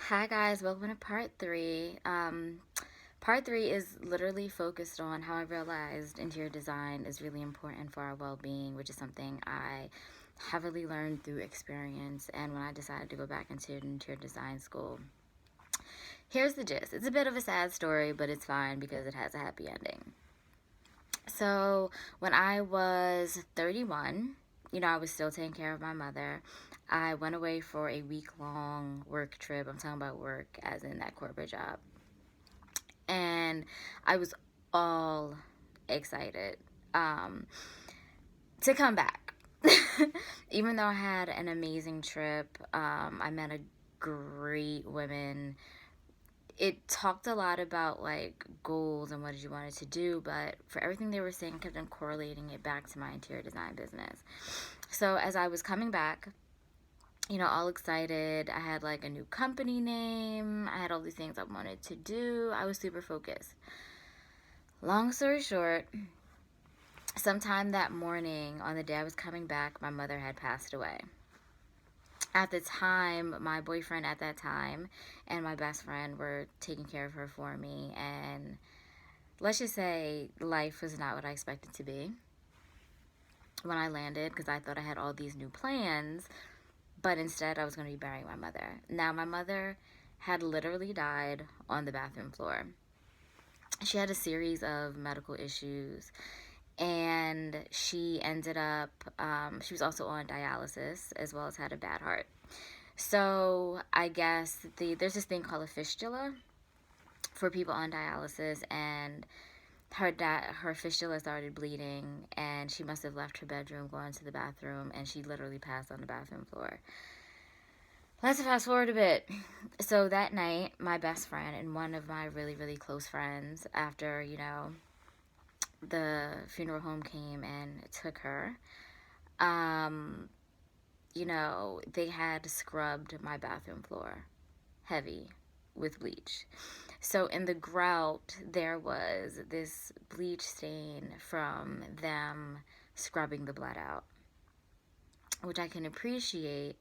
Hi guys, welcome to part three. Part three is literally focused on how I realized interior design is really important for our well-being, which is something I heavily learned through experience and when I decided to go back into interior design school. Here's the gist. It's a bit of a sad story, but it's fine because it has a happy ending. So when I was 31, I was still taking care of my mother. I went away for a week-long work trip. I'm talking about work as in that corporate job. And I was all excited um, to come back. Even though I had an amazing trip, I met a great women. It talked a lot about like goals and what did you wanted to do, but for everything they were saying, I kept on correlating it back to my interior design business. So as I was coming back, all excited, I had like a new company name, I had all these things I wanted to do, I was super focused. Long story short, sometime that morning on the day I was coming back, my mother had passed away. At the time, my boyfriend at that time and my best friend were taking care of her for me, and let's just say life was not what I expected to be when I landed, because I thought I had all these new plans, but instead I was going to be burying my mother. Now, my mother had literally died on the bathroom floor. She had a series of medical issues, and she ended up, she was also on dialysis as well as had a bad heart. So I guess there's this thing called a fistula for people on dialysis, and her fistula started bleeding, and she must have left her bedroom, going to the bathroom, and she literally passed on the bathroom floor. Let's fast forward a bit. So that night, my best friend and one of my really, really close friends, after, the funeral home came and took her, they had scrubbed my bathroom floor heavy with bleach. So in the grout, there was this bleach stain from them scrubbing the blood out, which I can appreciate.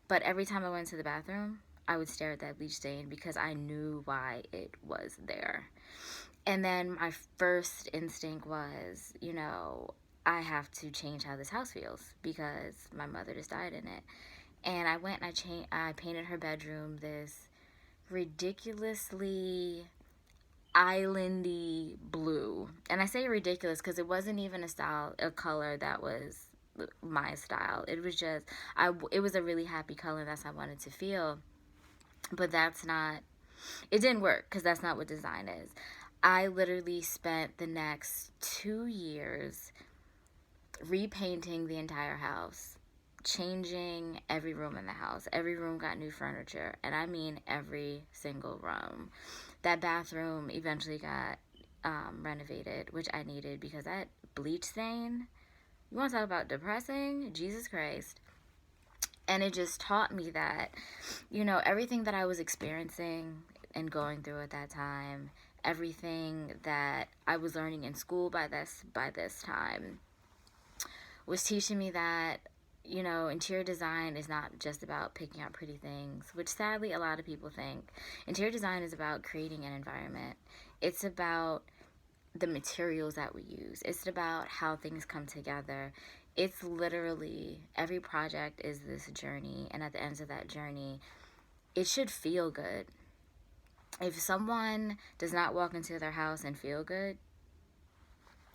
But every time I went to the bathroom, I would stare at that bleach stain because I knew why it was there. And then my first instinct was, I have to change how this house feels because my mother just died in it. And I went and I painted her bedroom this ridiculously islandy blue. And I say ridiculous because it wasn't even a color that was my style. It was just, it was a really happy color. That's how I wanted to feel. But it didn't work because that's not what design is. I literally spent the next 2 years repainting the entire house, changing every room in the house. Every room got new furniture, and I mean every single room. That bathroom eventually got renovated, which I needed because that bleach stain, you want to talk about depressing? Jesus Christ. And it just taught me that, everything that I was experiencing and going through at that time, everything that I was learning in school by this time was teaching me that, interior design is not just about picking out pretty things, which sadly a lot of people think. Interior design is about creating an environment. It's about the materials that we use. It's about how things come together. It's literally, every project is this journey, and at the end of that journey, it should feel good. If someone does not walk into their house and feel good,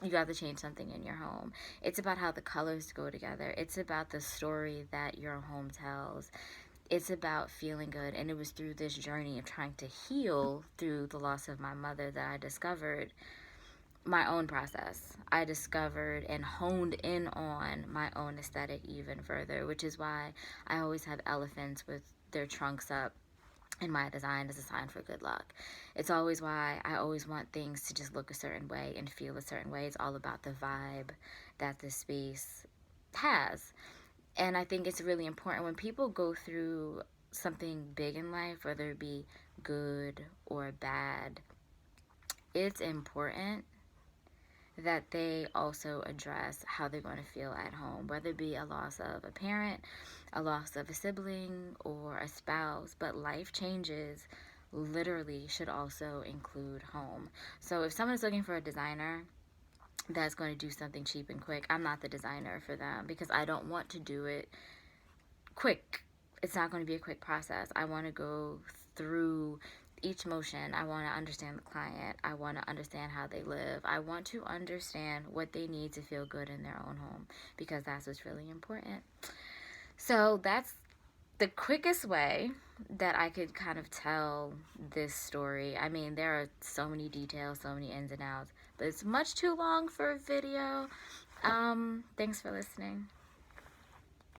you got to change something in your home. It's about how the colors go together. It's about the story that your home tells. It's about feeling good. And it was through this journey of trying to heal through the loss of my mother that I discovered my own process. I discovered and honed in on my own aesthetic even further, which is why I always have elephants with their trunks up in my design as a sign for good luck. It's always why I always want things to just look a certain way and feel a certain way. It's all about the vibe that the space has. And I think it's really important when people go through something big in life, whether it be good or bad, it's important that they also address how they're going to feel at home, whether it be a loss of a parent, a loss of a sibling, or a spouse. But life changes literally should also include home. So if someone is looking for a designer that's going to do something cheap and quick, I'm not the designer for them, because I don't want to do it quick. It's not going to be a quick process. I want to go through each motion. I want to understand the client. I want to understand how they live. I want to understand what they need to feel good in their own home, because that's what's really important. So that's the quickest way that I could kind of tell this story. I mean, there are so many details, so many ins and outs, but it's much too long for a video. Thanks for listening.